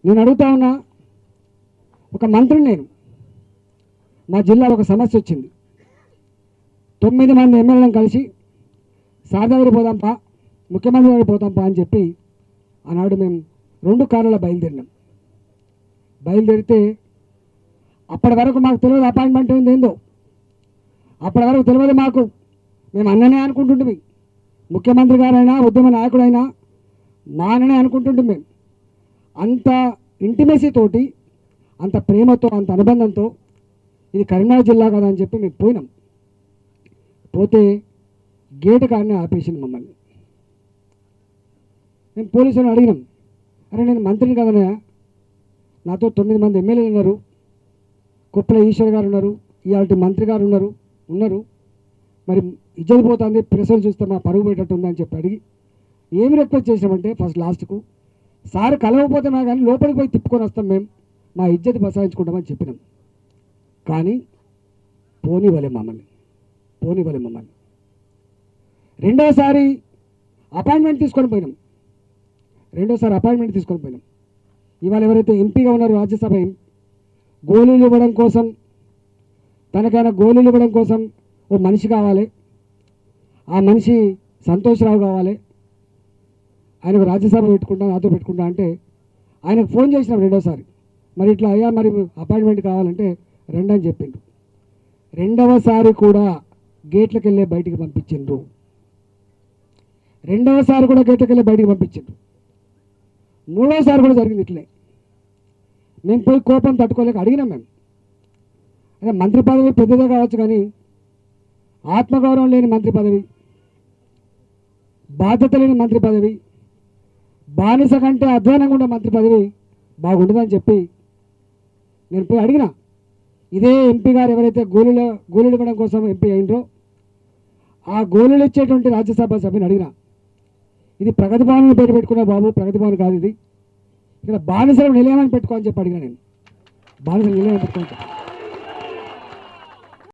నేను అడుగుతా ఉన్నా, ఒక మంత్రిని నేను, మా జిల్లాలో ఒక సమస్య వచ్చింది. 9 మంది ఎమ్మెల్యేలను కలిసి సార్ దగ్గర పోదాంపా, ముఖ్యమంత్రి దగ్గర పోతాంపా అని చెప్పి ఆనాడు మేము 2 కార్లలో బయలుదేరినాం. బయలుదేరితే అప్పటి వరకు మాకు తెలియదు అపాయింట్మెంట్ ఏందో, అప్పటి వరకు తెలియదు మాకు. మేము అన్ననే అనుకుంటుంటే, ముఖ్యమంత్రి గారైనా ఉద్యమ నాయకుడైనా మా అన్ననే అనుకుంటుంటే. మేము అంత ఇంటిమెసీ తోటి, అంత ప్రేమతో, అంత అనుబంధంతో ఇది కరీంనగర్ జిల్లా కదా అని చెప్పి మేము పోయినాం. పోతే గేటు కాడనే ఆపేసింది మమ్మల్ని. మేము పోలీసులను అడిగినాం, అరే నేను మంత్రిని కదనయా, నాతో 9 మంది ఎమ్మెల్యేలు ఉన్నారు, కుప్పల ఈశ్వర్ గారు ఉన్నారు, ఇవాళ మంత్రి గారు ఉన్నారు, మరి ఇజ్జత్ పోతుంది, ప్రెషర్ చూస్తే మా పరుగు పెట్టట్టు ఉందని చెప్పి అడిగి ఏమి రిక్వెస్ట్ చేసామంటే, ఫస్ట్ లాస్ట్కు సార్ కలవకపోతే మా కానీ లోపలికి పోయి తిప్పుకొని వస్తాం, మేము మా ఇజ్జత్ బసాయించుకుంటామని చెప్పినాం. కానీ పోనివ్వలే మమ్మల్ని. రెండోసారి అపాయింట్మెంట్ తీసుకొని పోయినాం. ఇవాళ ఎవరైతే ఎంపీగా ఉన్నారో రాజ్యసభ, గోళీలు ఇవ్వడం కోసం, తనకైనా గోళీలు ఇవ్వడం కోసం ఓ మనిషి కావాలి. ఆ మనిషి సంతోష్రావు కావాలి. ఆయనకు రాజ్యసభ నాతో పెట్టుకుంటా అంటే ఆయనకు ఫోన్ చేసినాం రెండోసారి. మరి ఇట్లా అయ్యా, మరి అపాయింట్మెంట్ కావాలంటే రండి అని చెప్పిండు. రెండవసారి కూడా గేట్లకు వెళ్ళే బయటికి పంపించిండ్రు. మూడోసారి కూడా జరిగింది ఇట్లే. మేము పోయి కోపం తట్టుకోలేక అడిగినాం. మేము అదే మంత్రి పదవి పెద్దదే కావచ్చు, కానీ ఆత్మగౌరవం లేని మంత్రి పదవి, బాధ్యత లేని మంత్రి పదవి, బానిస కంటే అధ్వానంగా ఉండే మంత్రి పదవి బాగుండదని చెప్పి నేను పోయి అడిగినా. ఇదే ఎంపీ గారు ఎవరైతే గోళీలు ఇవ్వడం కోసం ఎంపీ అయినరో ఆ గోళీలు ఇచ్చేటువంటి రాజ్యసభ సభ్యుని అడిగినా, ఇది ప్రగతి భవన్ పేరు పెట్టుకున్నా బాబు, ప్రగతి భవన్ కాదు ఇది, ఇక్కడ బానిసలు నిలయమని పెట్టుకో అని చెప్పి అడిగినా. నేను బానిసలు నిలయమని పెట్టుకుంటా.